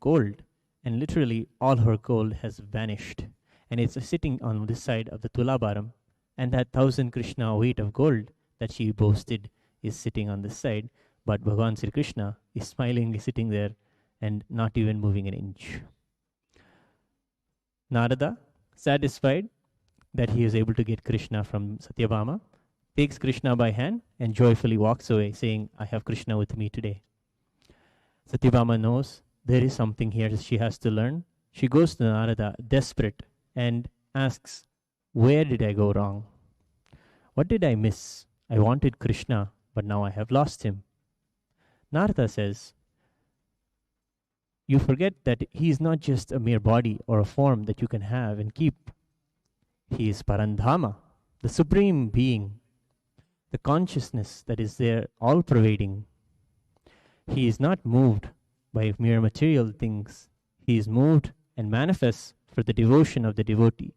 gold, and literally all her gold has vanished. And it's sitting on this side of the Thulabharam, and that 1,000 Krishna weight of gold that she boasted is sitting on this side, but Bhagavan Sri Krishna is smilingly sitting there and not even moving an inch. Narada, satisfied that he is able to get Krishna from Satyabhama, takes Krishna by hand and joyfully walks away, saying, I have Krishna with me today. Satyabhama knows there is something here she has to learn. She goes to Narada, desperate, and asks, where did I go wrong? What did I miss? I wanted Krishna, but now I have lost him. Narada says, you forget that he is not just a mere body or a form that you can have and keep. He is Parandhama, the supreme being, the consciousness that is there, all-pervading. He is not moved by mere material things. He is moved and manifests for the devotion of the devotee.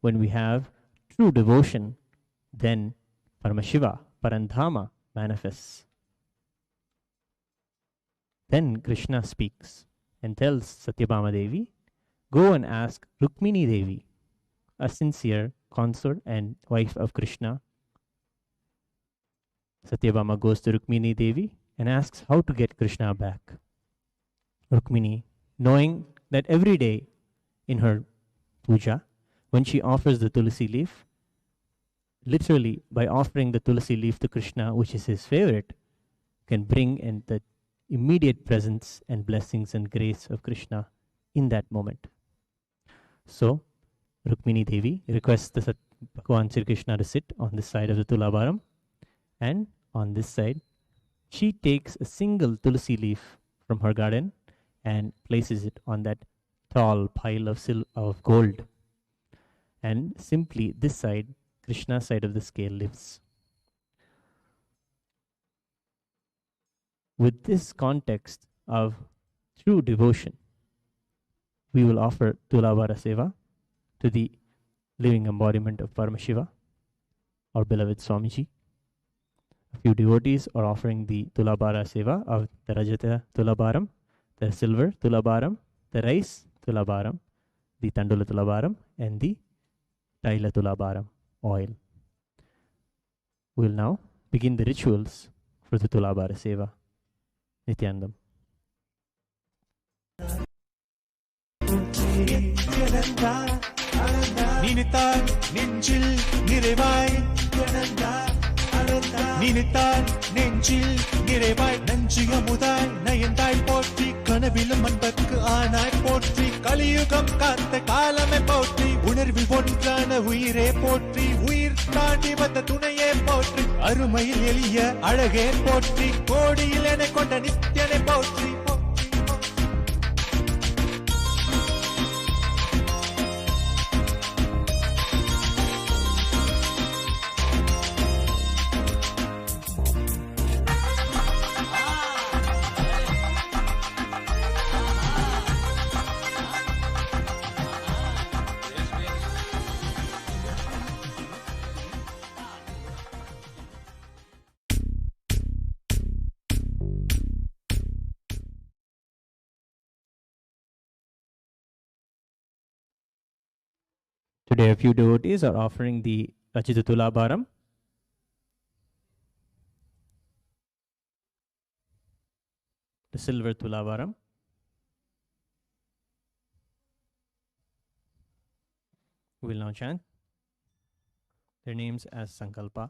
When we have true devotion, then Paramashiva, Parandhama, manifests. Then Krishna speaks and tells Satyabhama Devi, go and ask Rukmini Devi, a sincere consort and wife of Krishna. Satyabhama goes to Rukmini Devi and asks how to get Krishna back. Rukmini, knowing that every day in her puja, when she offers the tulsi leaf, literally by offering the tulsi leaf to Krishna, which is his favorite, can bring in the immediate presence and blessings and grace of Krishna in that moment. So, Rukmini Devi requests the Bhagavan Sri Krishna to sit on this side of the Thulabharam, and on this side, she takes a single tulsi leaf from her garden and places it on that tall pile of gold. And simply this side, Krishna's side of the scale, lifts. With this context of true devotion, we will offer Thulabhara Seva to the living embodiment of Paramashiva, our beloved Swamiji. A few devotees are offering the Thulabhara Seva of the Rajata Thulabharam, the silver Thulabharam, the rice Thulabharam, the Tandula Thulabharam, and the Taila Thulabharam oil. We will now begin the rituals for the Thulabhara Seva. Nityanandam. நினைத்தால் நெஞ்சில் நிறைவாய் நினைத்தால் நெஞ்சில் நிறைவாய் நஞ்சியமுதாய் நயந்தாய் போற்றி கனவிலும் அன்பர்க்கு ஆனாய் போற்றி கலியுகம் காத்த காலமே போற்றி உணர்வில் ஒன்றான உயிரே போற்றி உயிர் தாண்டி வந்த துணையே போற்றி அருமையில் எளிய அழகே போற்றி கோடியில் என கொண்ட நித்தியனை போற்றி. Today a few devotees are offering the Rajita Thulabharam, the silver Thulabharam, we will now chant their names as Sankalpa.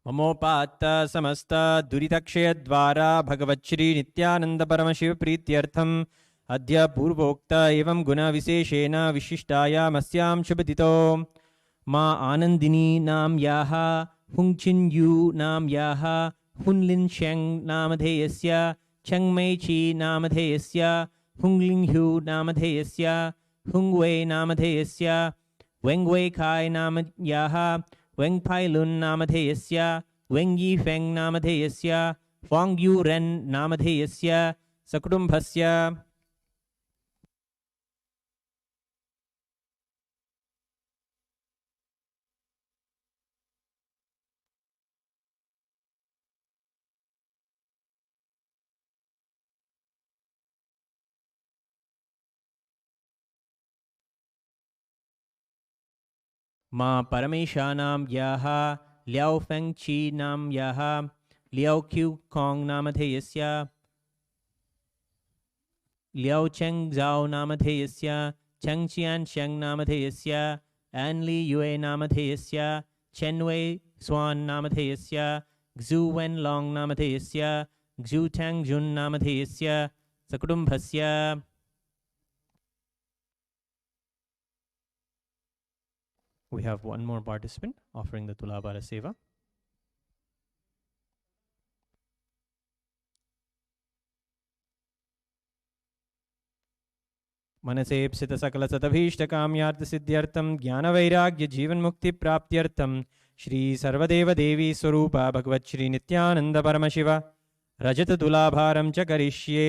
Mamopata samasta duritakshaya dvara Bhagavachri Nithyananda Paramashiva Prityartham Adya Purvokta evam guna visheshena vishishtaya masyam shubhatito Ma Anandini nam yaha Hungchin yu nam yaha Hunlin sheng namadheyasya Chengmei chi namadheyasya Hungling hu namadheyasya Hungwei namadheyasya Wengwei kai nam yaha Weng Pai Lun namadheyasya Weng Yi Feng namadheyasya Fang Yu Ren namadheyasya Sakutumbhasya Ma Parameshanam Yaha Liao Feng Chi Nam Yaha Liao Qiu Kong Namadheyasya Liao Cheng Zhao Namadheyasya Cheng Qian Sheng Namadheyasya An Li Yue Namadheyasya Chen Wei Swan Namadheyasya Xu Wen Long Namadheyasya Xu Tang Jun Namadheyasya Sakutumbhasya. We have one more participant offering the Thulabhara Seva. मनसेप्सित सकल सतभीष्ट काम्यार्थ सिद्ध्यर्थम ज्ञान वैराग्य जीवन मुक्ति प्राप्त्यर्थम श्री सर्वदेव देवी स्वरूपा भगवत श्री नित्यानंद परमशिव रजत तुलाभारम च करिष्ये.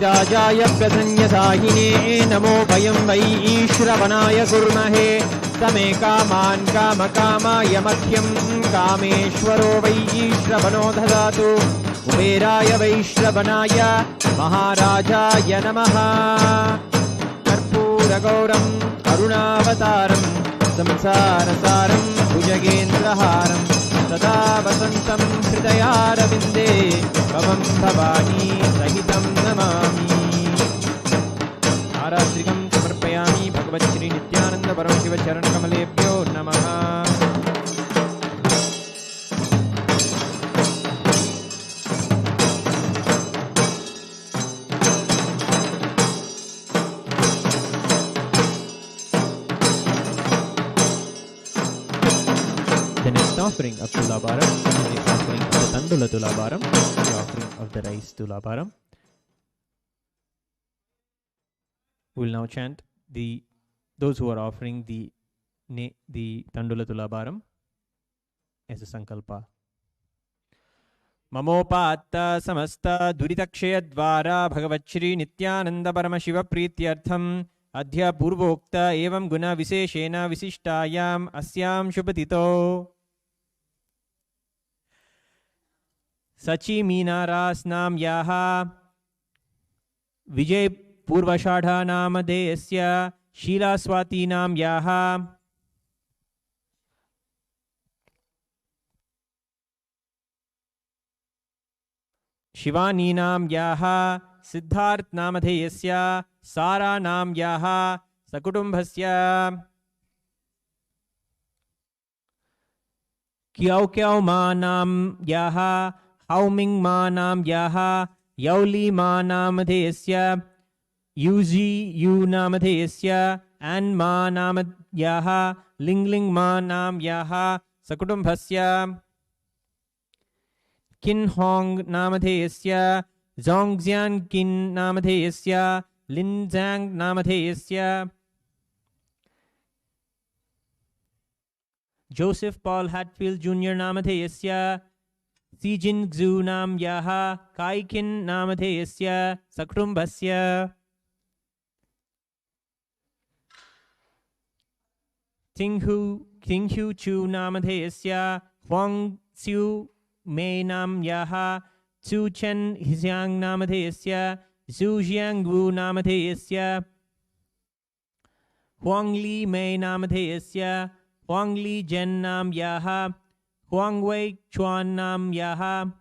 राजाय प्रसन्नसाहिने नमो भयं वै ईश्वरवनाय कुर्महे समे कामान् कामकामाय मह्यं कामेश्वरो वै ईश्वरवनो ददातु कुबेराय वैश्रवणाय महाराजाय नमः कर्पूरगौरं करुणावतारं संसारसारं भुजगेन्द्रहारं सदा वसन्तं हृदयारविन्दे भवं भवानी सहितं नमामि. आरात्रिकं समर्पयामि भगवत् श्री नित्यानंद परमशिव चरणकमलेभ्यो नमः. The next offering of Thulabharam is the offering of the Tandula Thulabharam, the offering of the rice Thulabharam. We will now chant those who are offering the Tandula Thulabharam as a sankalpa. Mamopatta samasta duritakshaya dvara bhagavachri nityananda paramashiva prityartham adhya purvokta evam guna viseshena visishtayam asyam shubhatito Sachi Minaras Nam Yaha Vijay Purvashadha Namadeyasya Sheela Swati Nam Yaha Shivani Nam Yaha Siddharth Namadeyasya Sara Nam Yaha Sakutumbhasya Kiao Kiao Ma Nam Yaha Hauming Ma Nam Yaha Yauli Ma Namadeyasya Yuji Yu Namadeyasya An Ma Namadyaha Lingling Ma Nam Yaha Sakutumbhasya Kin Hong Namadeyasya Zongxian Kin Namadeyasya Lin Zhang Namadeyasya Joseph Paul Hatfield Jr. Namadeyasya Sijin Xu Nam Yaha Kaikin Namadeyasya Sakutumbhasya Tinghu Chu Namadeyasya Huang Xiu Mei Nam Yaha Chu Chen Xiang Namadeyasya Zhu Jiang Wu Namadeyasya Huang Li Mei Namadeyasya Huang Li Jen Nam Yaha Huang Wei Chuan Nam Yaha,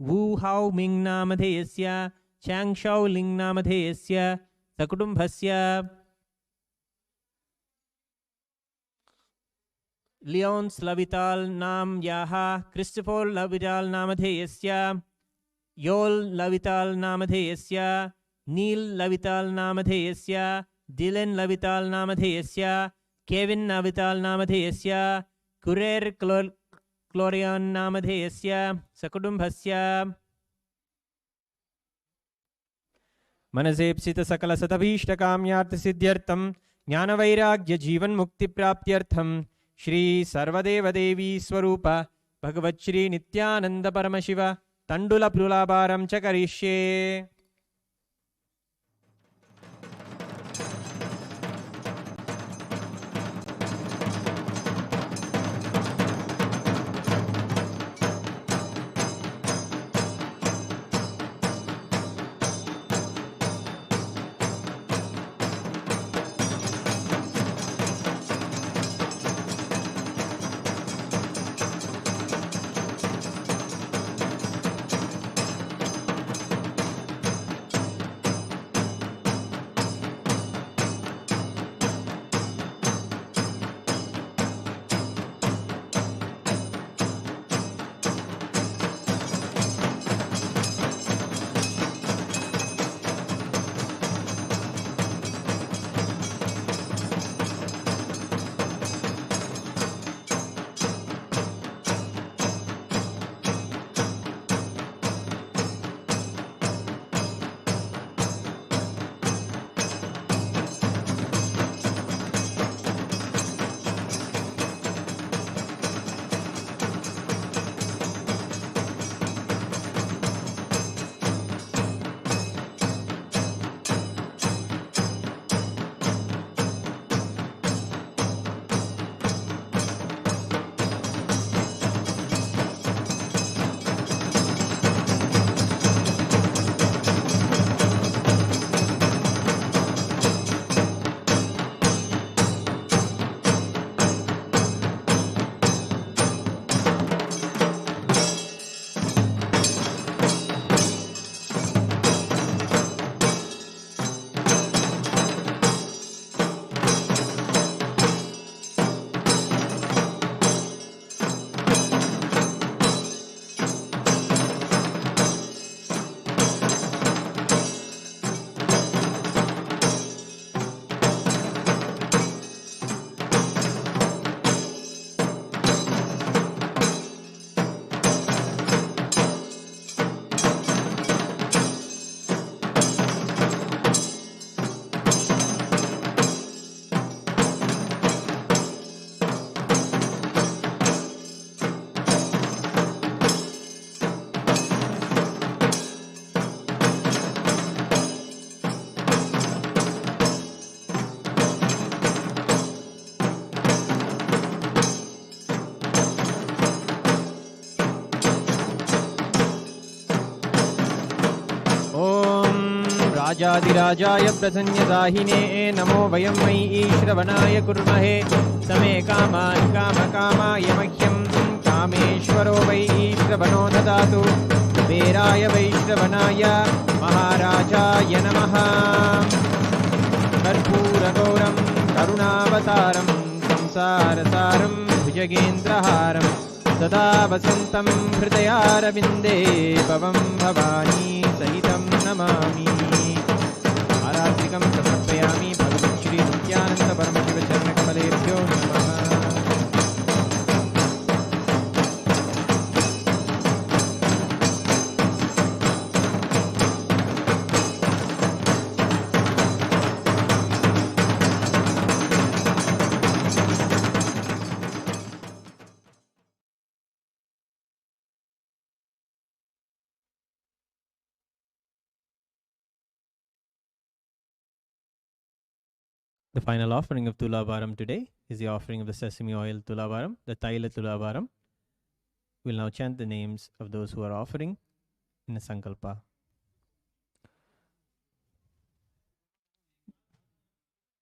Wu Hao Ming Namadheyasya, Chang Shao Ling Namadheyasya, Sakutumbhasya, Leon Slavital Nam Yaha, Christopher Lavital Namadheyasya, Yol Lavital Namadheyasya, Neil Lavital Namadheyasya, Dylan Lavital Namadheyasya, Kevin Lavital Namadheyasya, Kurer Clorian Namadheyasya, Sakudumbhasya, Manasepsita Sakala Satabhishta Kamyartha Siddhyartham, Jnana Vairagya Jivan Mukti Praptyartham, Shri Sarvadeva Devi Swarupa, Bhagavat Shri Nithyananda Paramashiva, Tandula Thulabharam Chakarishe. राजाधिराजाय प्रसन्नदाहिने नमो वयं मयि श्रवणाय कुर्महे समे कामान् कामकामाय मह्यं कामेश्वरो वै श्रवणो ददातु कुबेराय वैश्रवणाय महाराजाय नमः कर्पूरगौरं करुणावतारं संसारसारं भुजगेन्द्रहारं सदा वसन्तं हृदयारविन्दे भवं भवानी सहितं नमामि आरात्रिकं समर्पयामि भगवन् श्री नित्यानन्द परमशिव चरणकमलेभ्यो नमः। The final offering of Thulabharam today is the offering of the sesame oil Thulabharam, the Taila Thulabharam. We'll now chant the names of those who are offering in a sankalpa.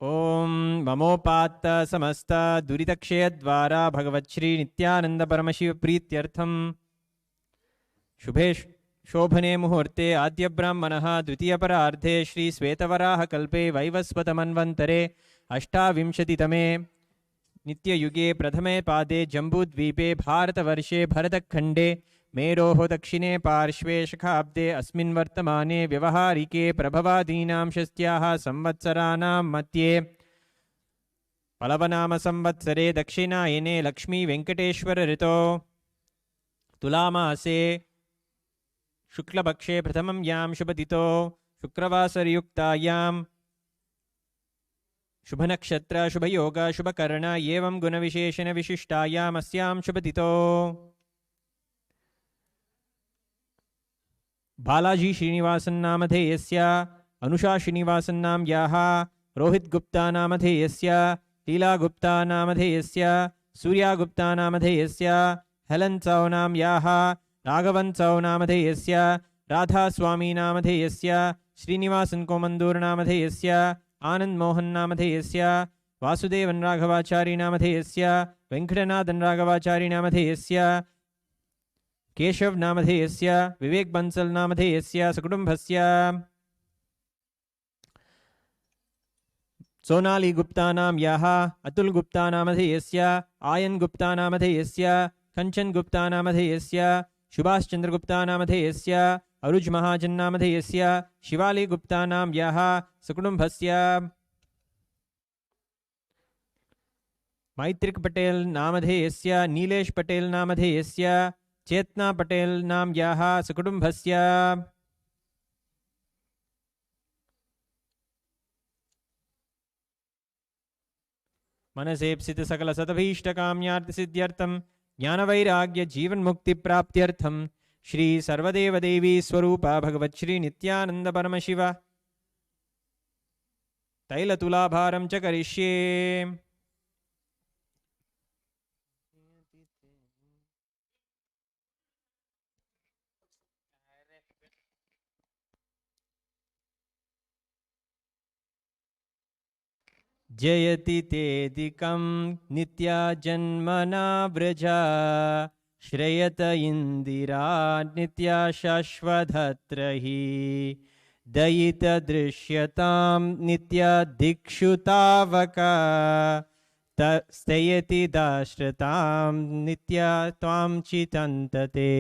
ओम ममोपात्त समस्त दुरितक्षय द्वारा भगवत् श्री नित्यानंद परमशिव प्रीत्यर्थम शुभे शोभने मुहूर्ते आद्य ब्राह्मणः द्वितीय परार्धे श्री श्वेतवराह कल्पे वैवस्वतमन्वन्तरे अष्टाविंशतितमे नित्ययुगे प्रथमे पादे जम्बूद्वीपे भारतवर्षे भरतखण्डे मेरोः दक्षिणे पार्श्वे शखाब्दे अस्मिन् वर्तमाने व्यवहारिके प्रभवादीनां षष्ट्याः संवत्सराणां मध्ये पलवनाम संवत्सरे दक्षिणायने लक्ष्मी वेंकटेश्वर ऋतो तुलामासे शुक्लपक्षे प्रथमं यां शुभतिथौ शुक्रवासरयुक्तायां शुभनक्षत्र शुभयोग शुभकर्ण एवं गुणविशेषण विशिष्टायाम् अस्यां शुभतिथौ बालाजी श्रीनिवासन नामधेयस्य अनुषा श्रीनिवासन नाम्याः रोहित गुप्ता नामधेयस्य लीला गुप्ता नामधेयस्य सूर्या गुप्ता नामधेयस्य हेलन चौ नाम्याः राघवन चौ नामधेयस्य राधा स्वामी नामधेयस्य श्रीनिवासन कोमंदूर नामधेयस्य आनंद मोहन नामधेयस्य वासुदेवन राघवाचारी नामधेयस्य वेंकटनाथन राघवाचारी नामधेयस्य केशव नामधेयस्य विवेक बंसल नामधेयस्य सकुटुंबस्य सोनाली गुप्ता नाम्याः अतुल गुप्ता नामधेयस्य आयन गुप्ता नामधेयस्य कंचन गुप्ता नामधेयस्य सुभाष चंद्र गुप्ता नामधेयस्य अरुज महाजन नामधेयस्य शिवाली गुप्ता नाम्याः सकुटुंबस्य मैत्रिक पटेल नामधेयस्य नीलेश पटेल नामधेयस्य चेतना पटेल नाम्याः सकुटुंबस्य मनसेप्सित सकल सतभीष्टकाम्यार्थ सिद्ध्यर्थम ज्ञान वैराग्य जीवन मुक्ति प्राप्त्यर्थम श्री सर्वदेव देवी स्वरूपा भगवत् श्री नित्यानंद परमशिव तैल तुलाभारं च करिष्ये। जयति तेदिकं नित्या जन्मना व्रजा श्रेयत इंदिरा नित्या शाश्वतत्रहि दयित दृश्यतां नित्या दिक्षुतावका स्थयति दाश्रतां नित्या त्वां चितन्तते।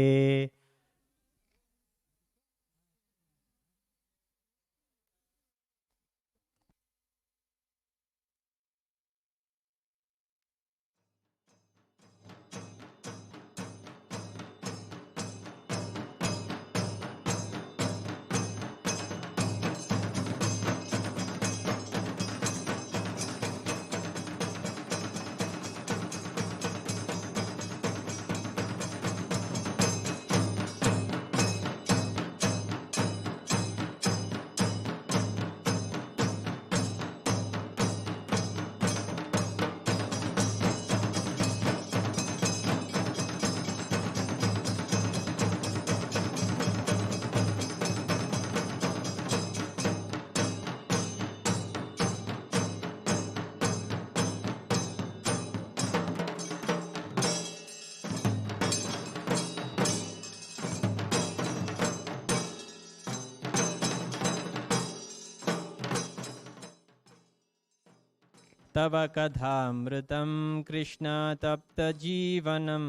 तव कथामृतं कृष्ण तप्तजीवनं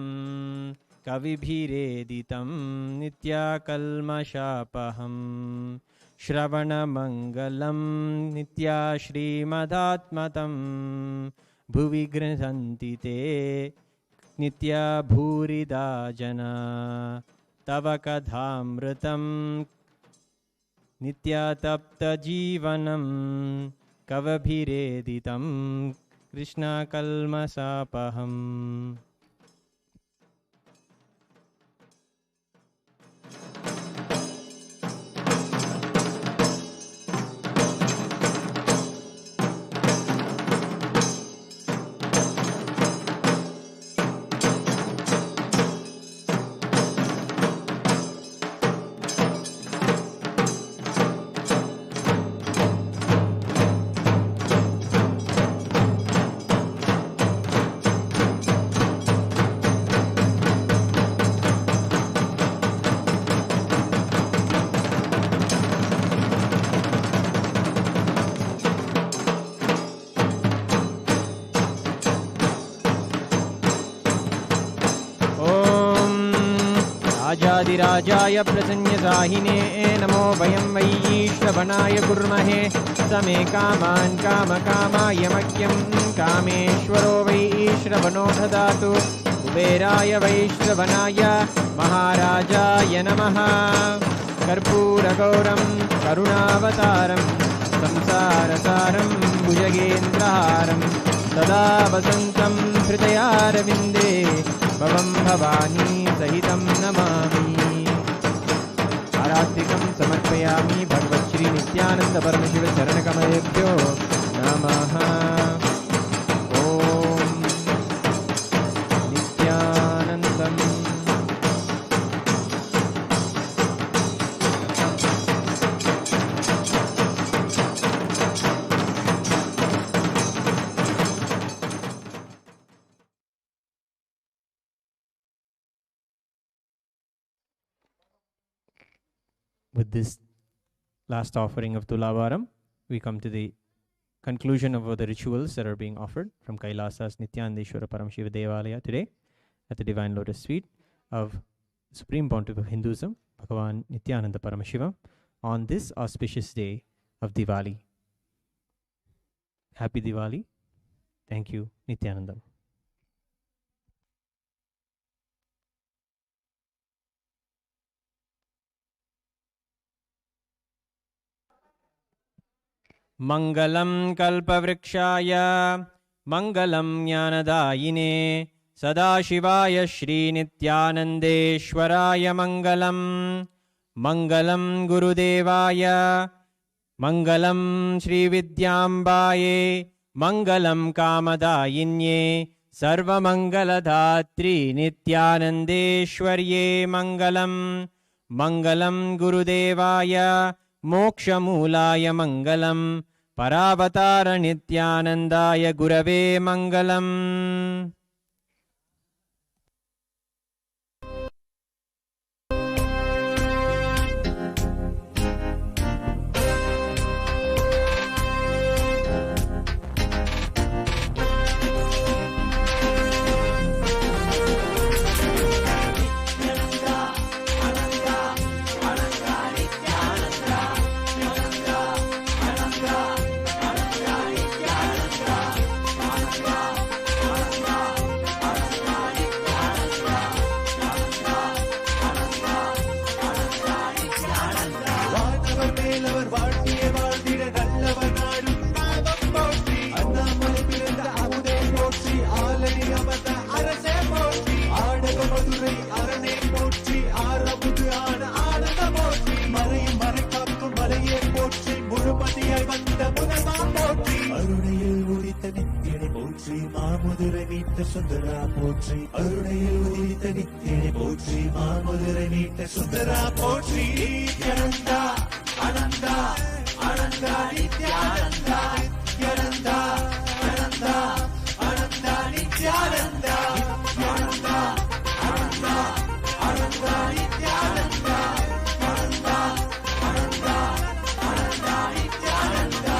कविभिरेदितं नित्याकल्मषापहं श्रवणमङ्गलं नित्या श्रीमदात्मतं भुवि गृह्णन्ति ते नित्या भूरिदा जना। तव कथामृतं नित्या तप्तजीवनं कवभिरेदितं कृष्णकल्मषापहम्। वादिराजाय प्रसन्नसाहिने नमो वयं वै श्रवणाय कुर्महे समे कामान् कामकामाय मह्यं कामेश्वरो वै श्रवणो ददातु कुबेराय वै श्रवणाय महाराजाय नमः कर्पूरगौरं करुणावतारं संसारसारं भुजगेन्द्रहारं सदा वसन्तं हृदयारविन्दे भवं भवानी सहितं नमामि आरात्रिकं समर्पयामि भगवच्छ्री नित्यानंद परमशिव चरणकमलेभ्यो नमः ओम नित्यानन्दम् With this last offering of Thulabharam, we come to the conclusion of the rituals that are being offered from Kailasa's Nithyananda Paramashiva Devalaya today at the Divine Lotus Feet of Supreme Pontiff of Hinduism, Bhagavan Nithyananda Paramashivam, on this auspicious day of Diwali. Happy Diwali. Thank you, Nithyananda. मङ्गलं कल्पवृक्षाय मङ्गलं ज्ञानदायिने सदाशिवाय श्रीनित्यानन्देश्वराय मङ्गलं मङ्गलं गुरुदेवाय मङ्गलं श्रीविद्याम्बाये मङ्गलं कामदायिन्ये सर्वमङ्गलदात्री नित्यानन्देश्वर्ये मङ्गलं मङ्गलं गुरुदेवाय मोक्षमूलाय मङ्गलं परावतार नित्यानन्दाय गुरवे मङ्गलम् சுந்தரா போற்றி அருணையில் உதித்த நித்தியனை போற்றி மாமதுரை நீட்ட சுந்தரா போற்றி Nithyananda Ananda Ananda Nithyananda Nithyananda Ananda Ananda Nithyananda Nithyananda Ananda Ananda Nithyananda Ananda Ananda Ananda Nithyananda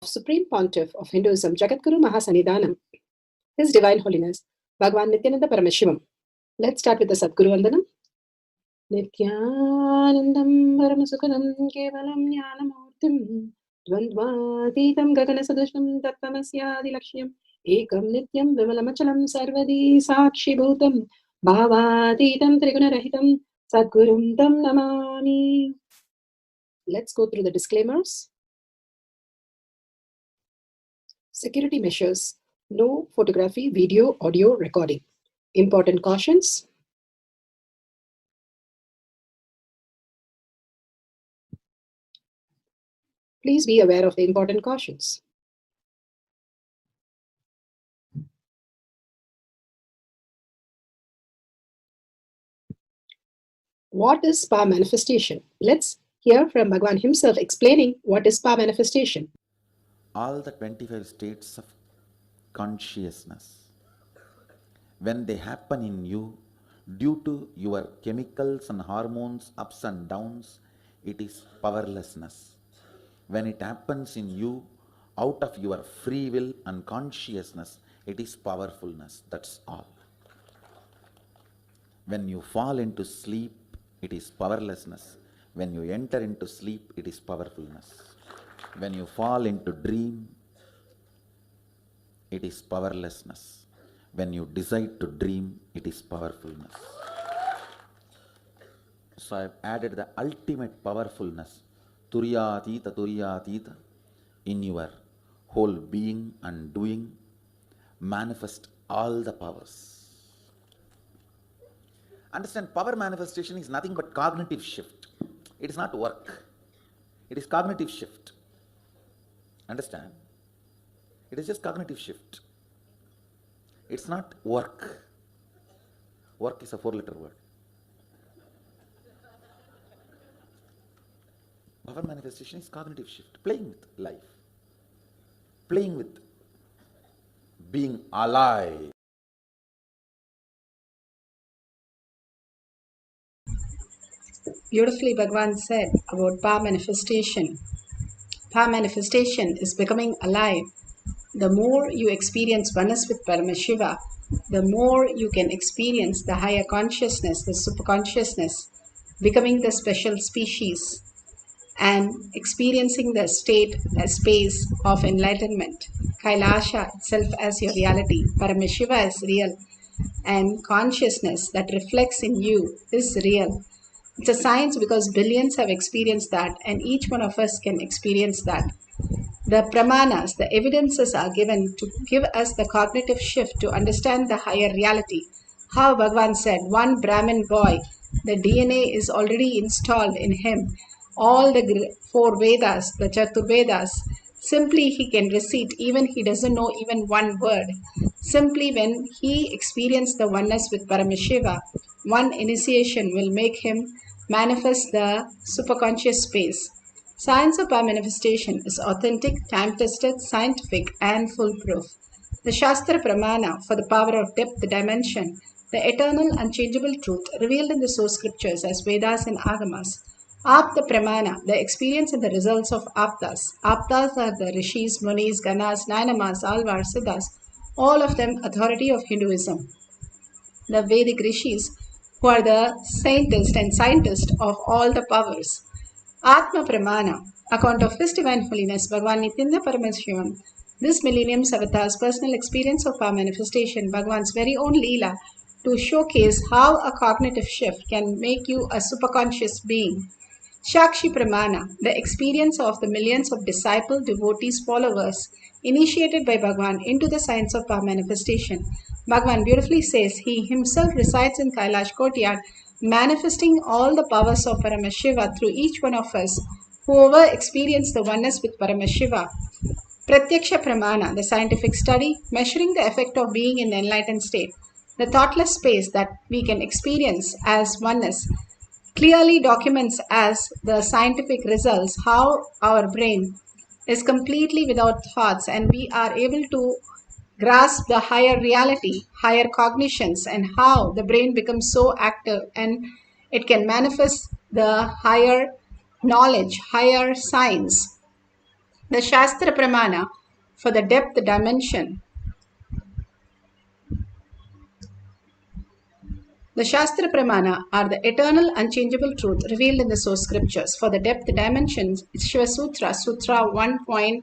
Supreme Pontiff of Hinduism, Jagadguru Mahasannidhanam, His Divine Holiness, Bhagavan Nithyananda Paramashivam. Let's start with the Sadguru Vandanam. Nithyanandam Paramasukhanam Kevalam Jnanamurtim द्वन्द्वातीतं गगनसदृशं तत्त्वमस्यादिलक्ष्यम् एकं नित्यं विमलमचलं सर्वदी साक्षिभूतं भावातीतं त्रिगुणरहितं सद्गुरुं तं Namami. Let's go through the disclaimers. Security measures. No photography, video, audio recording. Important cautions. Please be aware of the important cautions. What is spa manifestation? Let's hear from Bhagavan himself explaining what is spa manifestation. All the 25 states of consciousness, when they happen in you, due to your chemicals and hormones, ups and downs, it is powerlessness. When it happens in you, out of your free will and consciousness, it is powerfulness. That's all. When you fall into sleep, it is powerlessness. When you enter into sleep, it is powerfulness. When you fall into dream, it is powerlessness. When you decide to dream, it is powerfulness. So I have added the ultimate powerfulness, Turyatita, in your whole being and doing, manifest all the powers. Understand, power manifestation is nothing but cognitive shift. It is not work. It is cognitive shift. Understand? It is just cognitive shift. It's not work. Work is a 4-letter word. Power manifestation is cognitive shift. Playing with life. Playing with being alive. Beautifully, Bhagavan said about power manifestation. Power manifestation is becoming alive. The more you experience oneness with Paramashiva, the more you can experience the higher consciousness, the superconsciousness, becoming the special species and experiencing the state, a space of enlightenment. Kailasa itself as your reality, Paramashiva is real, and consciousness that reflects in you is real. It's a science because billions have experienced that, and each one of us can experience that. The pramanas, the evidences are given to give us the cognitive shift to understand the higher reality. How Bhagavan said, one Brahmin boy, the DNA is already installed in him. All the 4 Vedas, the Chaturvedas, simply he can recite, even he doesn't know even one word. Simply when he experienced the oneness with Paramashiva, one initiation will make him manifest the superconscious space. Science of power manifestation is authentic, time-tested, scientific, and foolproof. The Shastra Pramana for the power of depth dimension, the eternal unchangeable truth revealed in the source scriptures as Vedas and Agamas. Apta Pramana, the experience and the results of Aptas. Aptas are the Rishis, Munis, Ganas, Nainamas, Alvars, Siddhas, all of them authority of Hinduism. The Vedic Rishis, who are the saintest and scientist of all the powers. Atma Pramana, account of His Divine Holiness Bhagavan Nithyananda Paramashivam. This millennium's avatar's personal experience of power manifestation, Bhagavan's very own Leela, to showcase how a cognitive shift can make you a superconscious being. Shakshi Pramana, the experience of the millions of disciple, devotees, followers, initiated by Bhagavan into the science of power manifestation. Bhagavan beautifully says he himself resides in Kailash Courtyard, manifesting all the powers of Paramashiva through each one of us, whoever experienced the oneness with Paramashiva. Pratyaksha Pramana, the scientific study, measuring the effect of being in the enlightened state. The thoughtless space that we can experience as oneness clearly documents as the scientific results how our brain is completely without thoughts and we are able to grasp the higher reality, higher cognitions, and how the brain becomes so active and it can manifest the higher knowledge, higher science. The Shastra Pramana for the depth dimension. The Shastra Pramana are the eternal, unchangeable truth revealed in the source scriptures. For the depth dimensions, Shiva Sutra, Sutra 1.16.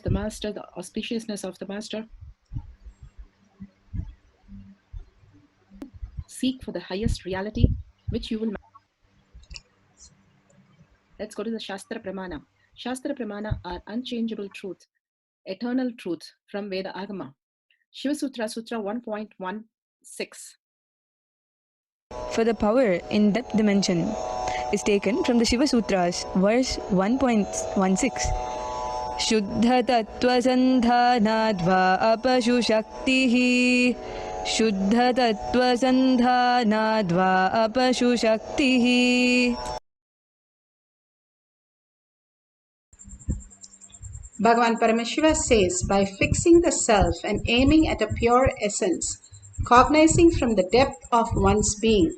The Master, the auspiciousness of the Master. Seek for the highest reality, which you will. Let's go to the Shastra Pramana. Shastra Pramana are unchangeable truth, eternal truth from Veda Agama. Shiva Sutra, Sutra 1.16. For the power in depth dimension is taken from the Shiva Sutras, verse 1.16. Shuddha tattva sandhanadva apashu shaktihi. Shuddha tattva sandhanadva apashu shaktihi. Bhagavan Paramashiva says, by fixing the self and aiming at a pure essence, cognizing from the depth of one's being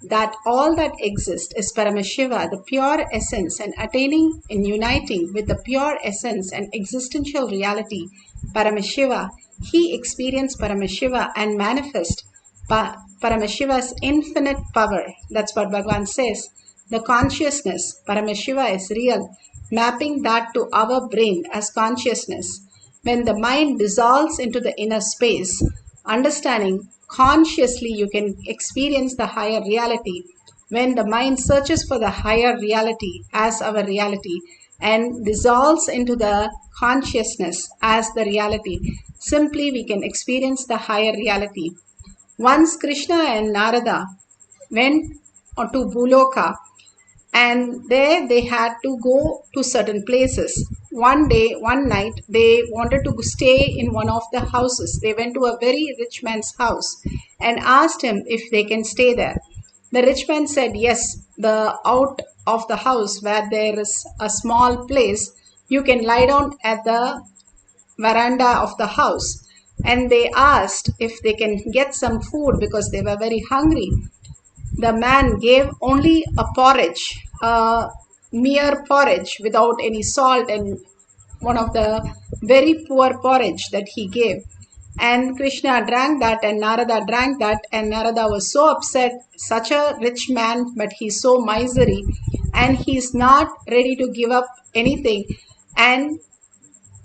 that all that exists is Paramashiva, the pure essence, and attaining in uniting with the pure essence and existential reality, Paramashiva, he experienced Paramashiva and manifest Paramashiva's infinite power. That's what Bhagavan says. The consciousness, Paramashiva, is real, mapping that to our brain as consciousness. When the mind dissolves into the inner space, understanding consciously, you can experience the higher reality. When the mind searches for the higher reality as our reality and dissolves into the consciousness as the reality, simply we can experience the higher reality. Once Krishna and Narada went to Bhuloka, and there they had to go to certain places. One night, they wanted to stay in one of the houses. They went to a very rich man's house and asked him if they can stay there. The rich man said, yes, the out of the house where there is a small place, you can lie down at the veranda of the house. And they asked if they can get some food because they were very hungry. The man gave only a porridge, a mere porridge without any salt, and one of the very poor porridge that he gave. And Krishna drank that and Narada drank that, and Narada was so upset, such a rich man, but he's so miserly and he's not ready to give up anything. And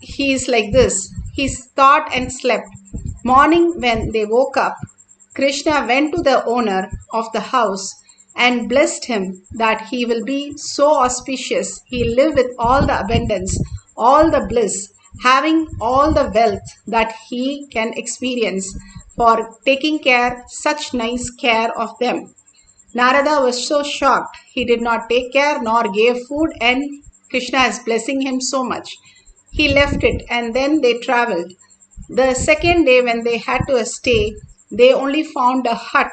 he's like this. He's thought and slept. Morning when they woke up, Krishna went to the owner of the house and blessed him that he will be so auspicious. He'll live with all the abundance, all the bliss, having all the wealth that he can experience for taking care, such nice care of them. Narada was so shocked. He did not take care nor gave food, and Krishna is blessing him so much. He left it and then they traveled. The second day when they had to stay, they only found a hut.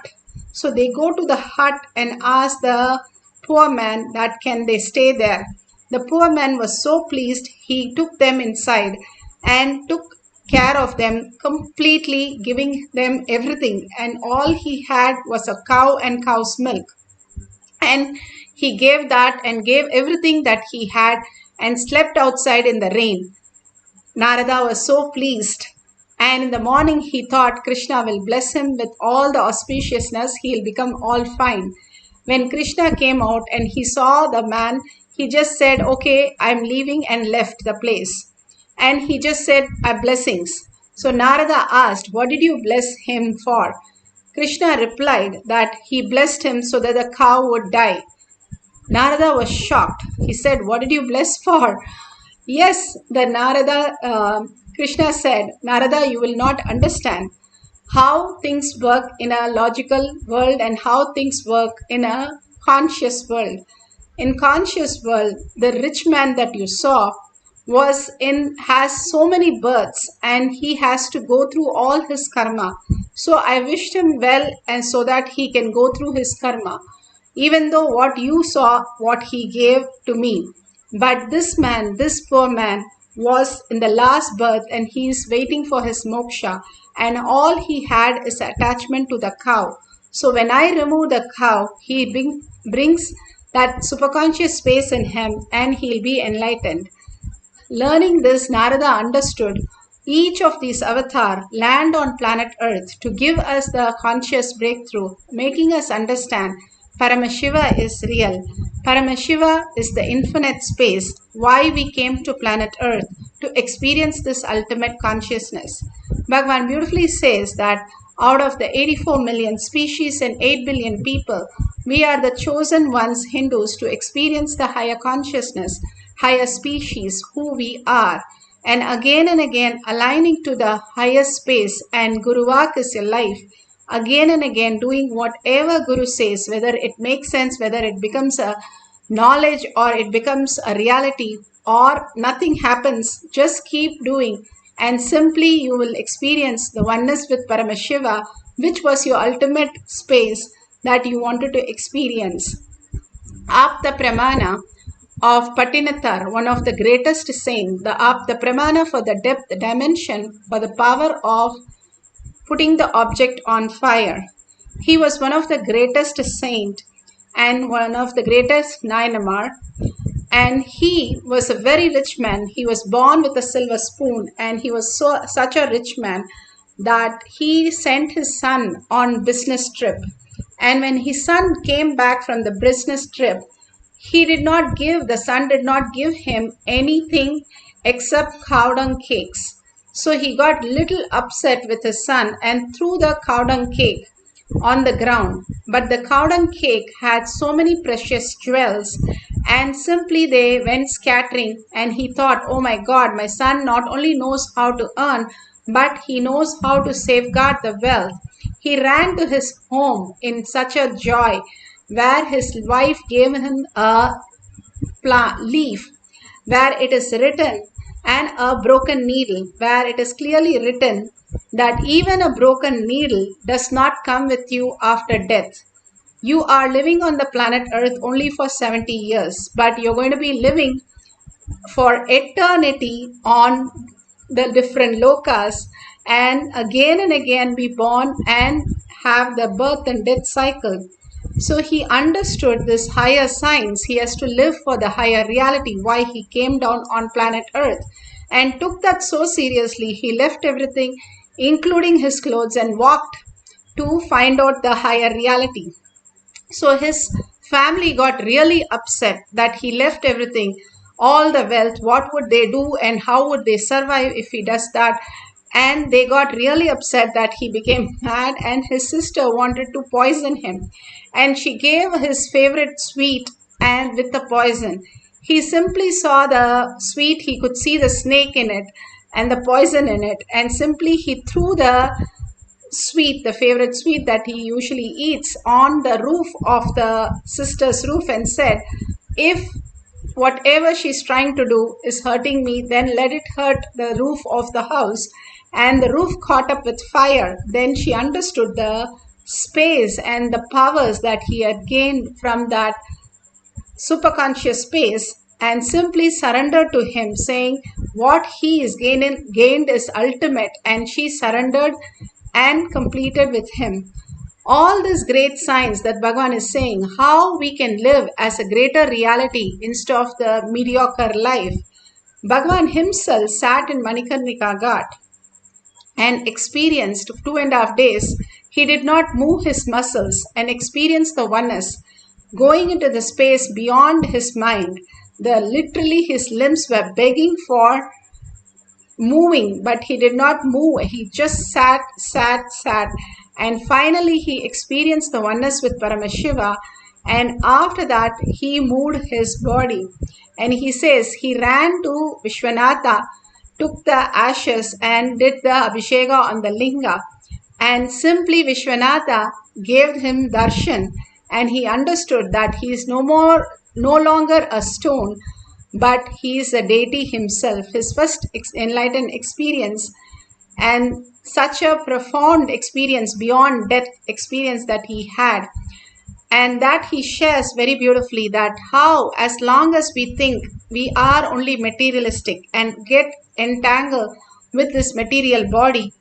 So they go to the hut and ask the poor man that can they stay there. The poor man was so pleased, he took them inside and took care of them completely, giving them everything. And all he had was a cow and cow's milk. And he gave that and gave everything that he had and slept outside in the rain. Narada was so pleased. And in the morning he thought Krishna will bless him with all the auspiciousness, he'll become all fine. When Krishna came out and he saw the man, he just said, okay, I'm leaving, and left the place. And he just said, blessings. So Narada asked, what did you bless him for? Krishna replied that he blessed him so that the cow would die. Narada was shocked. He said, what did you bless for? Yes, Krishna said, Narada, you will not understand how things work in a logical world and how things work in a conscious world. In conscious world, the rich man that you saw has so many births and he has to go through all his karma. So I wished him well, and so that he can go through his karma. Even though what you saw, what he gave to me. But this man, this poor man, was in the last birth and he is waiting for his moksha, and all he had is attachment to the cow. So when I remove the cow, he brings that superconscious space in him, and he'll be enlightened. Learning this, Narada understood each of these avatars land on planet Earth to give us the conscious breakthrough, making us understand Paramashiva is real. Paramashiva is the infinite space, why we came to planet Earth to experience this ultimate consciousness. Bhagavan beautifully says that out of the 84 million species and 8 billion people, we are the chosen ones, Hindus, to experience the higher consciousness, higher species, who we are. And again aligning to the higher space, and Guruvak is your life. Again and again doing whatever Guru says, whether it makes sense, whether it becomes a knowledge or it becomes a reality or nothing happens, just keep doing, and simply you will experience the oneness with Paramashiva, which was your ultimate space that you wanted to experience. Apta Pramana of Patinathar, one of the greatest saints, the Apta Pramana for the depth, dimension, for the power of putting the object on fire. He was one of the greatest saint and one of the greatest Nayanamar, and he was a very rich man. He was born with a silver spoon, and he was such a rich man that he sent his son on business trip. And when his son came back from the business trip, the son did not give him anything except cow dung cakes. So he got little upset with his son and threw the cow dung cake on the ground. But the cow dung cake had so many precious jewels, and simply they went scattering, and he thought, oh my God, my son not only knows how to earn, but he knows how to safeguard the wealth. He ran to his home in such a joy, where his wife gave him a leaf where it is written, and a broken needle where it is clearly written that even a broken needle does not come with you after death. You are living on the planet Earth only for 70 years, but you're going to be living for eternity on the different lokas, and again be born and have the birth and death cycle. So he understood this higher science. He has to live for the higher reality, why he came down on planet Earth, and took that so seriously. He left everything, including his clothes, and walked to find out the higher reality. So his family got really upset that he left everything, all the wealth. What would they do and how would they survive if he does that? And they got really upset that he became mad, and his sister wanted to poison him. And she gave his favorite sweet and with the poison. He simply saw the sweet, he could see the snake in it and the poison in it, and simply he threw the sweet, the favorite sweet that he usually eats, on the roof of the sister's roof, and said, if whatever she's trying to do is hurting me, then let it hurt the roof of the house. And the roof caught up with fire. Then she understood the space and the powers that he had gained from that superconscious space, and simply surrendered to him, saying what he is gained is ultimate, and she surrendered and completed with him. All this great science that Bhagavan is saying, how we can live as a greater reality instead of the mediocre life. Bhagavan himself sat in Manikarnika Ghat and experienced 2.5 days. He did not move his muscles and experienced the oneness, going into the space beyond his mind. Literally his limbs were begging for moving, but he did not move. He just sat, and finally he experienced the oneness with Paramashiva, and after that he moved his body. And he says he ran to Vishwanatha, took the ashes and did the Abhisheka on the linga, and simply Vishwanatha gave him darshan, and he understood that he is no longer a stone, but he is a deity himself. His first enlightened experience, and such a profound experience, beyond death experience that he had, and that he shares very beautifully, that how as long as we think we are only materialistic and get entangled with this material body,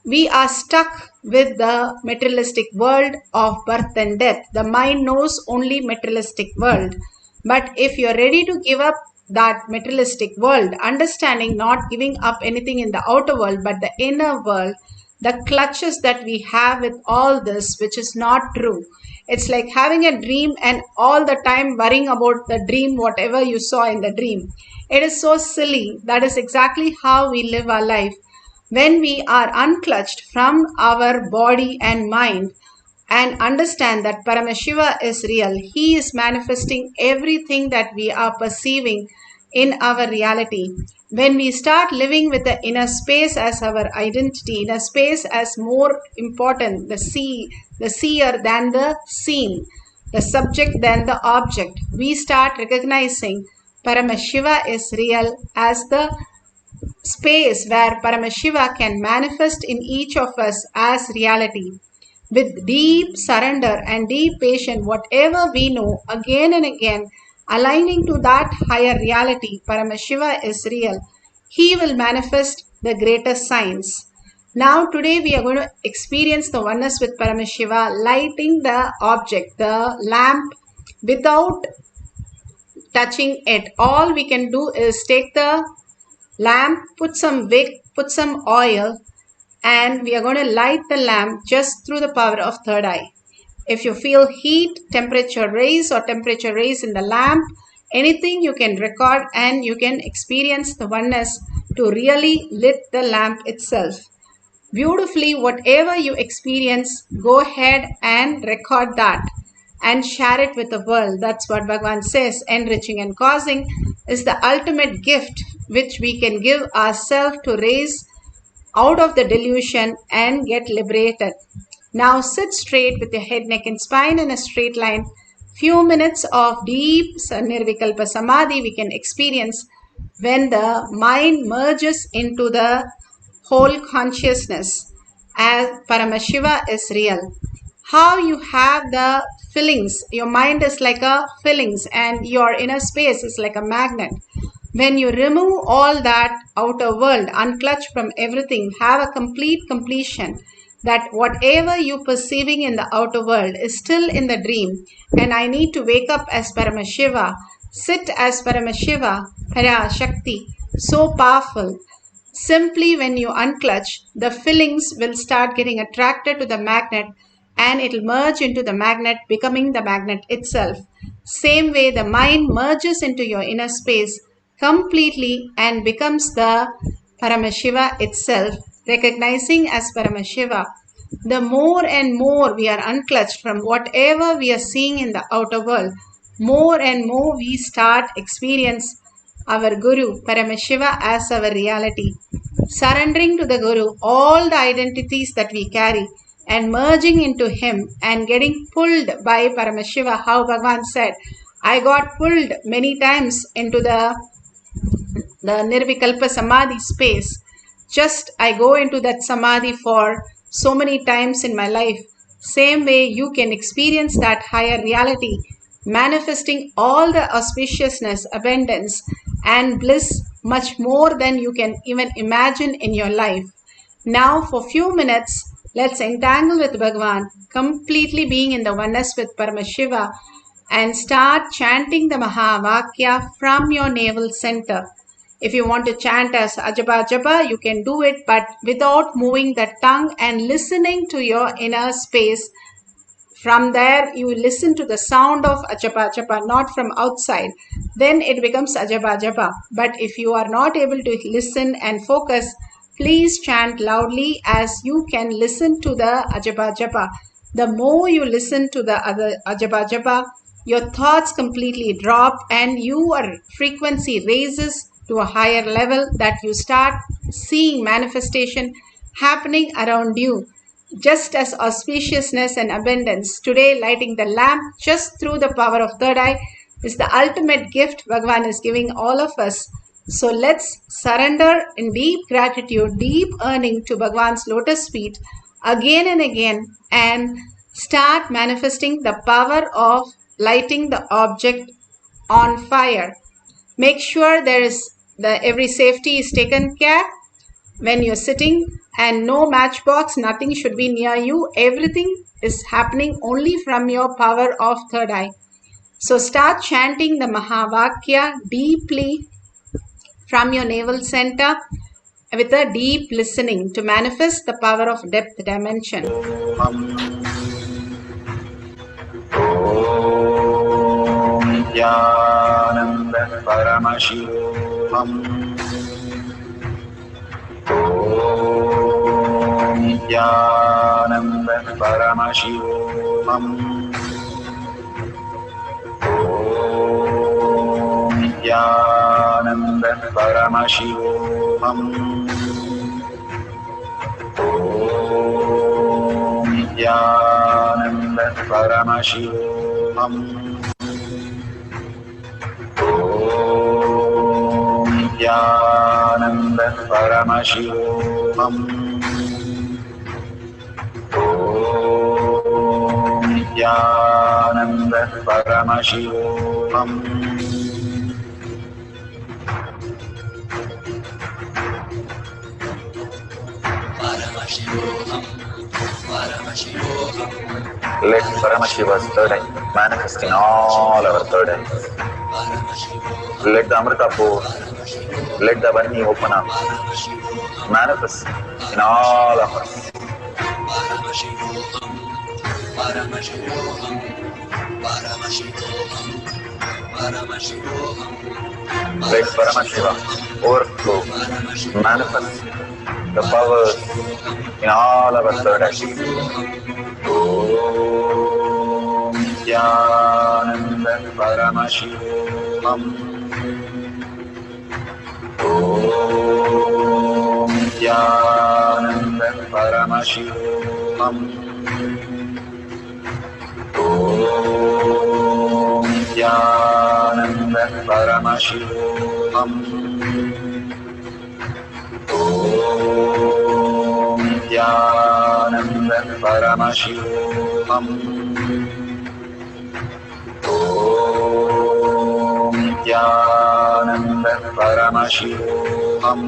We are stuck with the materialistic world of birth and death. The mind knows only materialistic world. But if you're ready to give up that materialistic world, understanding not giving up anything in the outer world, but the inner world, the clutches that we have with all this, which is not true. It's like having a dream and all the time worrying about the dream, whatever you saw in the dream. It is so silly. That is exactly how we live our life. When we are unclutched from our body and mind and understand that Paramashiva is real, he is manifesting everything that we are perceiving in our reality. When we start living with the inner space as our identity, inner space as more important, the seer than the seen, the subject than the object, we start recognizing Paramashiva is real as the space where Paramashiva can manifest in each of us as reality. With deep surrender and deep patience, whatever we know again and again, aligning to that higher reality, Paramashiva is real. He will manifest the greatest signs. Now today we are going to experience the oneness with Paramashiva, lighting the object, the lamp, without touching it. All we can do is take the lamp, put some wick, put some oil, and we are going to light the lamp just through the power of third eye. If you feel heat, temperature raise or temperature raise in the lamp, anything you can record and you can experience the oneness to really lit the lamp itself. Beautifully, whatever you experience, go ahead and record that and share it with the world. That's what Bhagavan says. Enriching and causing is the ultimate gift which we can give ourselves to raise out of the delusion and get liberated. Now sit straight with your head, neck and spine in a straight line. Few minutes of deep Nirvikalpa Samadhi we can experience when the mind merges into the whole consciousness as Paramashiva is real. How you have the fillings, your mind is like a fillings and your inner space is like a magnet. When you remove all that outer world, unclutch from everything, have a complete completion, that whatever you perceiving in the outer world is still in the dream, and I need to wake up as Paramashiva, sit as Paramashiva, Para Shakti, so powerful. Simply when you unclutch, the fillings will start getting attracted to the magnet and it will merge into the magnet, becoming the magnet itself. Same way the mind merges into your inner space completely and becomes the Paramashiva itself, recognizing as Paramashiva. The more and more we are unclutched from whatever we are seeing in the outer world, more and more we start experience our Guru, Paramashiva, as our reality. Surrendering to the Guru all the identities that we carry and merging into him and getting pulled by Paramashiva, how Bhagavan said, I got pulled many times into the Nirvikalpa Samadhi space. Just I go into that Samadhi for so many times in my life. Same way you can experience that higher reality, manifesting all the auspiciousness, abundance and bliss much more than you can even imagine in your life. Now for few minutes, let's entangle with Bhagavan, completely being in the oneness with Paramashiva, and start chanting the Mahavakya from your navel center. If you want to chant as Ajapa Japa, you can do it, but without moving the tongue and listening to your inner space. From there, you listen to the sound of Ajapa Japa, not from outside. Then it becomes Ajapa Japa. But if you are not able to listen and focus, please chant loudly as you can listen to the Ajapa Japa. The more you listen to the other Ajapa Japa, your thoughts completely drop and your frequency raises to a higher level that you start seeing manifestation happening around you. Just as auspiciousness and abundance, today lighting the lamp just through the power of third eye is the ultimate gift Bhagavan is giving all of us. So let's surrender in deep gratitude, deep earning to Bhagavan's lotus feet again and again and start manifesting the power of lighting the object on fire. Make sure there is every safety is taken care. when you're sitting, and no matchbox, nothing should be near you. Everything is happening only from your power of third eye. So start chanting the Mahavakya deeply from your navel center with a deep listening to manifest the power of depth dimension. Nithyananda Paramashivam. Nithyananda Paramashivam. Nithyananda Paramashivam. Nithyananda Paramashivam. Nithyananda Paramashivam. Nithyananda Paramashivam. Let Paramashiva's third eye manifest in all our third eyes. Let the Amrita pour, let the Vani open up, manifest in all of us. Let Paramashiva overflow, manifest the powers in all our third eyes. Om Nithyananda Paramashivam. Om Nithyananda Paramashivam. Om Nithyananda Paramashivam. Om Nithyananda Paramashivam. Om Nithyananda Paramashivam.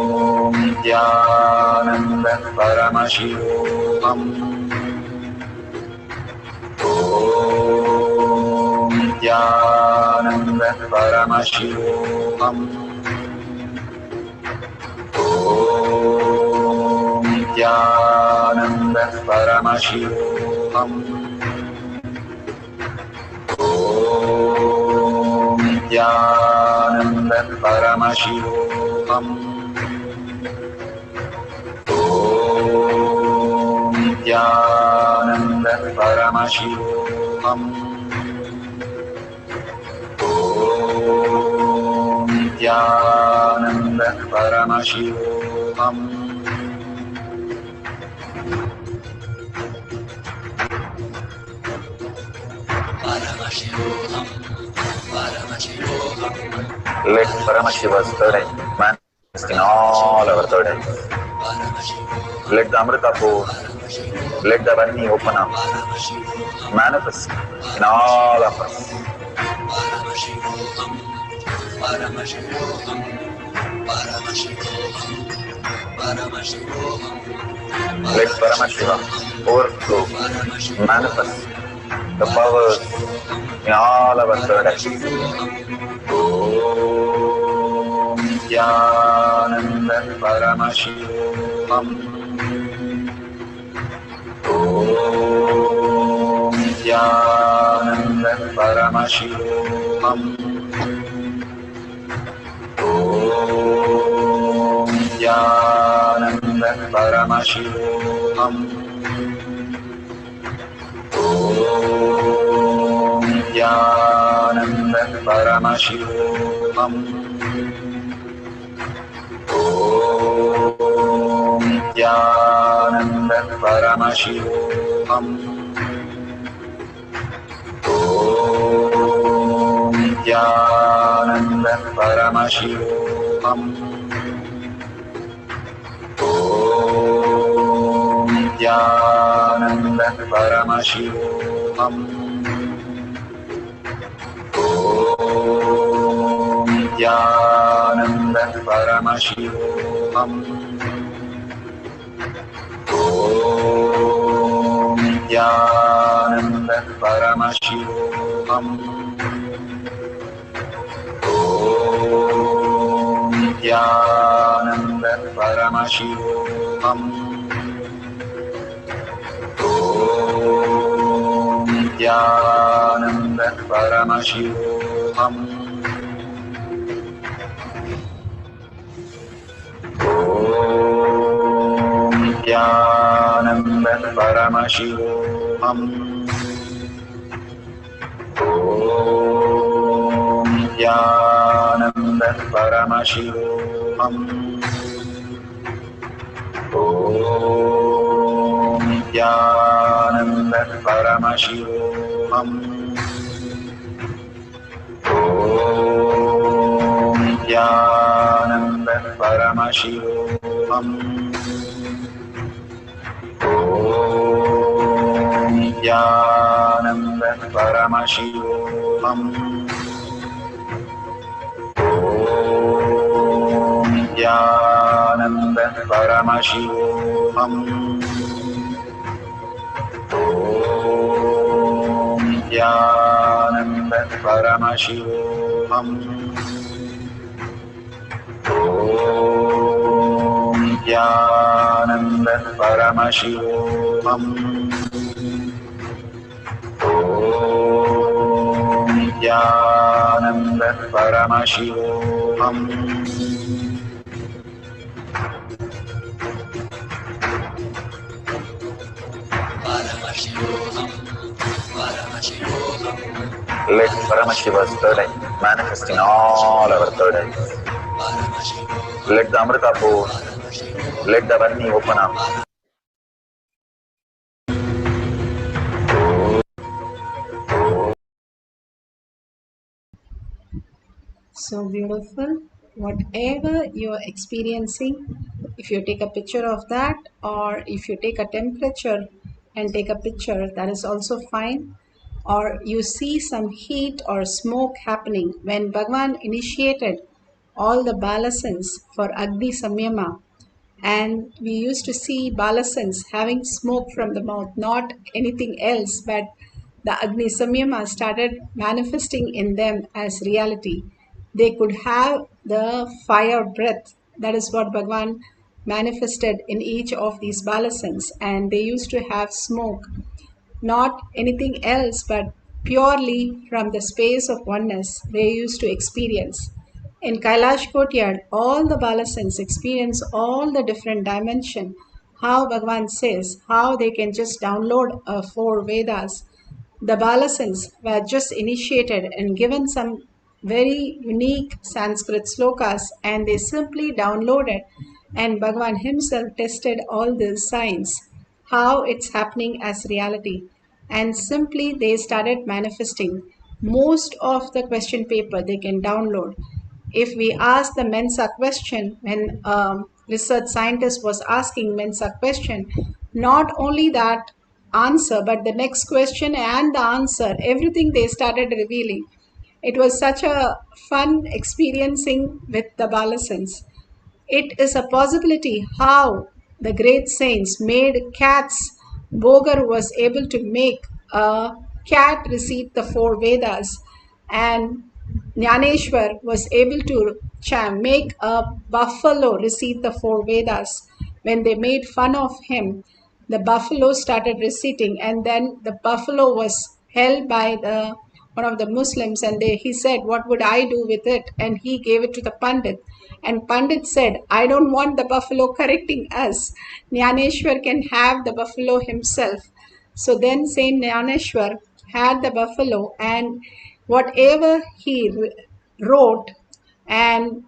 Om Nithyananda Paramashivam. Om Nithyananda Paramashivam. Om Nithyananda Paramashivam. Om Nithyananda Paramashivam. Om Nithyananda Paramashivam. Om Nithyananda Paramashivam. Let Paramashiva's third eye manifest in all our third eyes. Let the Amrita pour, let the Vani open up, manifest in all of us. Let Paramashiva overflow, manifest the powers in all our third eyes. Om Nithyananda Paramashivam. Om Nithyananda Paramashivam. Om Nithyananda Paramashivam. Om Nithyananda Paramashivam. Om Nithyananda Paramashivam. Om Nithyananda Paramashivam. Om Nithyananda Paramashivam. Om Nithyananda Paramashivam. Om Nithyananda Paramashivam. Om Nithyananda Paramashivam. Om Nithyananda Paramashivam. Om Nithyananda Paramashivam. Om Nithyananda Paramashivam. Om Nithyananda Paramashivam. Om Nithyananda Paramashivam. Om Nithyananda Paramashivam. Om Nithyananda Paramashivam. Om Nithyananda Paramashivam. Om Nithyananda Paramashivam. Om Nithyananda Paramashivam. Let Paramashiva's third eye manifest in all our third eyes. Let the Amrita pour, let the Varni open up. So beautiful. Whatever you are experiencing, if you take a picture of that, or if you take a temperature and take a picture, that is also fine. Or you see some heat or smoke happening. When Bhagavan initiated all the balasans for Agni Samyama, and we used to see balasans having smoke from the mouth, not anything else, but the Agni Samyama started manifesting in them as reality. They could have the fire breath. That is what Bhagavan manifested in each of these balasans, and they used to have smoke, not anything else but purely from the space of oneness they used to experience. In Kailash Courtyard, all the balasans experience all the different dimension. How Bhagavan says, how they can just download 4 Vedas. The balasans were just initiated and given some very unique Sanskrit slokas, and they simply downloaded, and Bhagavan himself tested all these signs, how it's happening as reality, and simply they started manifesting. Most of the question paper they can download. If we ask the Mensa question, when research scientist was asking Mensa question, not only that answer, but the next question and the answer, everything they started revealing. It was such a fun experiencing with the balasans. It is a possibility how the great saints made cats. Bogar was able to make a cat recite the 4 Vedas, and Jnaneshwar was able to make a buffalo recite the 4 Vedas. When they made fun of him, the buffalo started reciting, and then the buffalo was held by one of the Muslims, and he said, "What would I do with it?" And he gave it to the Pandit. And Pandit said, "I don't want the buffalo correcting us. Jnaneshwar can have the buffalo himself." So then Saint Jnaneshwar had the buffalo, and whatever he wrote and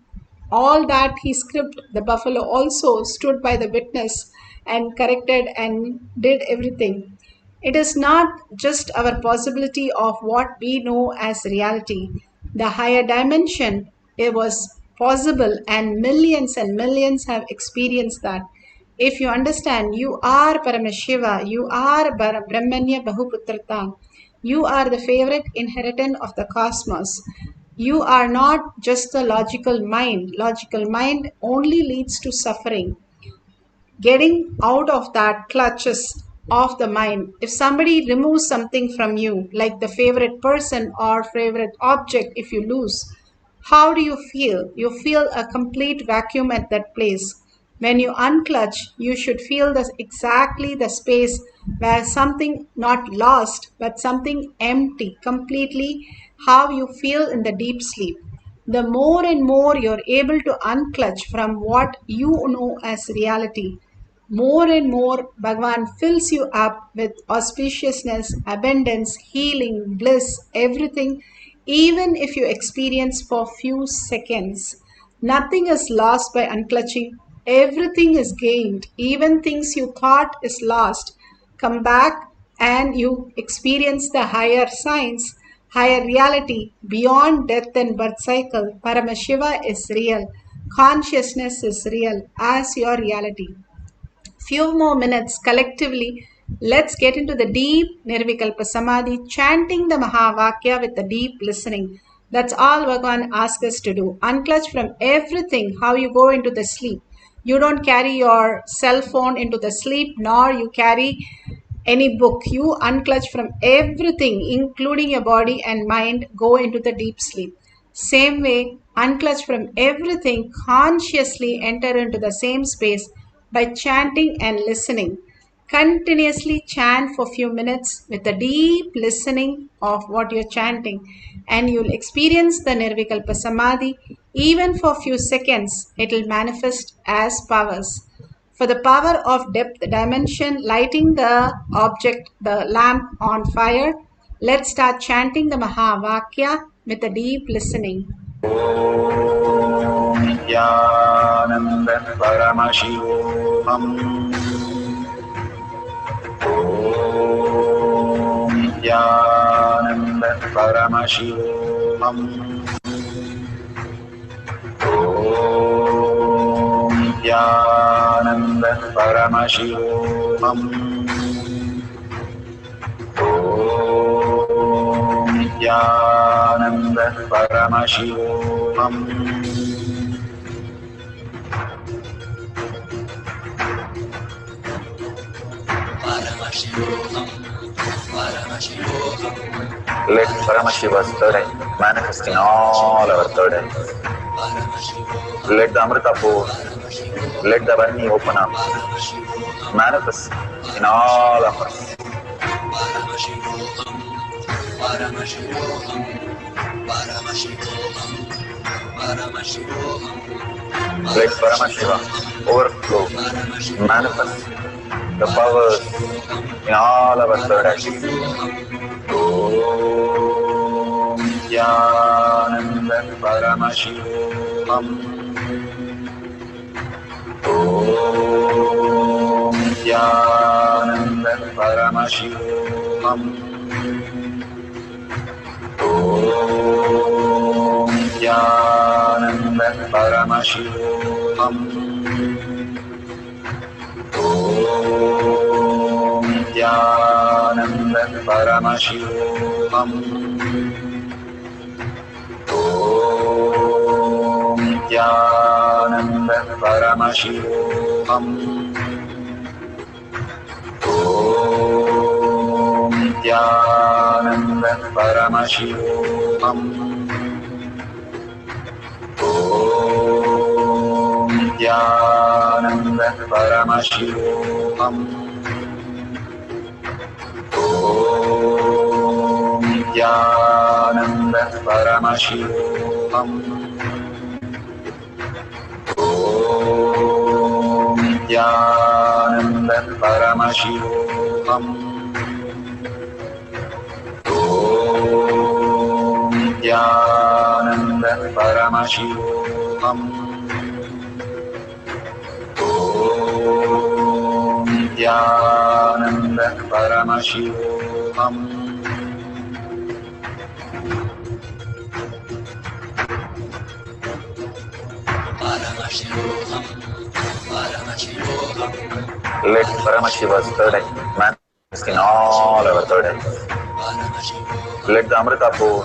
all that he script, the buffalo also stood by the witness and corrected and did everything. It is not just our possibility of what we know as reality. The higher dimension, it was possible, and millions have experienced that. If you understand, you are Paramashiva, you are Brahmanya Bahuputrata, you are the favorite inheritant of the cosmos. You are not just the logical mind. Logical mind only leads to suffering. Getting out of that clutches of the mind. If somebody removes something from you, like the favorite person or favorite object, if you lose, how do you feel? You feel a complete vacuum at that place. When you unclutch, you should feel exactly the space where something not lost, but something empty, completely how you feel in the deep sleep. The more and more you're able to unclutch from what you know as reality, more and more Bhagavan fills you up with auspiciousness, abundance, healing, bliss, everything, even if you experience for few seconds. Nothing is lost by unclutching. Everything is gained. Even things you thought is lost come back and you experience the higher science, higher reality beyond death and birth cycle. Paramashiva is real. Consciousness is real as your reality. Few more minutes collectively. Let's get into the deep Nirvikalpa Samadhi, chanting the Mahavakya with the deep listening. That's all Bhagavan asks us to do. Unclutch from everything, how you go into the sleep. You don't carry your cell phone into the sleep, nor you carry any book. You unclutch from everything, including your body and mind, go into the deep sleep. Same way, unclutch from everything, consciously enter into the same space by chanting and listening. Continuously chant for a few minutes with a deep listening of what you're chanting, and you'll experience the Nirvikalpa Samadhi. Even for a few seconds, it will manifest as powers. For the power of depth dimension, lighting the object, the lamp on fire, let's start chanting the Mahavakya with a deep listening. Nithyananda Paramashivam. Om Nithyananda Paramashivam. Om Nithyananda Paramashivam. Om Nithyananda Paramashivam. Let Paramashiva's third eye manifest in all our third eyes. Let the Amrita pour, let the Varni open up, manifest in all of us. Let Paramashiva overflow, manifest the powers in all our third eyes. Om Nithyananda Paramashivam. Om Nithyananda Paramashivam. Om Nithyananda Paramashivam. Om Nithyananda Paramashivam. Om Nithyananda Paramashivam. Om Nithyananda Paramashivam. Om Nithyananda Paramashivam. Om Nithyananda Paramashivam. Om Nithyananda Paramashivam. Om Nithyananda Paramashivam. Om Nithyananda Paramashivam. Let Paramashiva's third eye manifest in all our third eyes. Let the Amrita pour,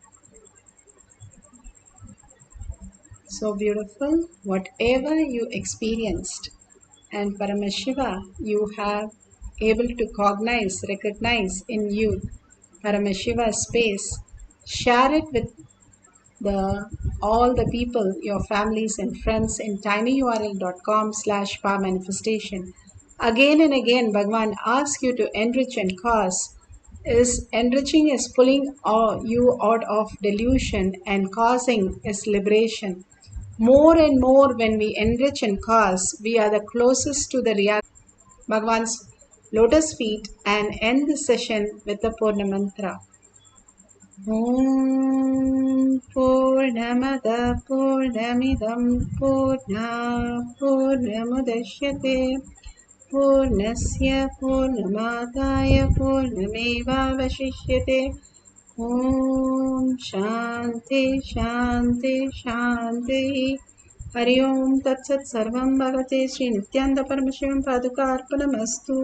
so beautiful. Whatever you experienced, and Paramashiva, you have able to recognize in you Paramashiva's space. Share it with all the people, your families and friends in tinyurl.com/powermanifestation. Again and again, Bhagavan asks you to enrich and cause. Enriching is pulling you out of delusion, and causing is liberation. More and more, when we enrich and cause, we are the closest to the reality, Bhagavan's lotus feet, and end the session with the Purna Mantra. ॐ पूर्णमदः पूर्णमिदं पूर्णात् पूर्णमुदच्यते पूर्णस्य पूर्णमादाय पूर्णमेवावशिष्यते ॐ शान्ति शान्ति शान्तिः हरि ओं तत्सत् सर्वं भगवते श्री नित्यानंद परमशिवं पादुकार्पणमस्तु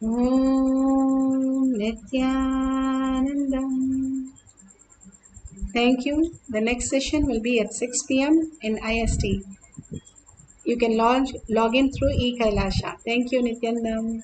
ॐ नित्यानन्दम्. Thank you. The next session will be at 6 p.m. in IST. You can log in through Kailasa. Thank you, Nithyanandam.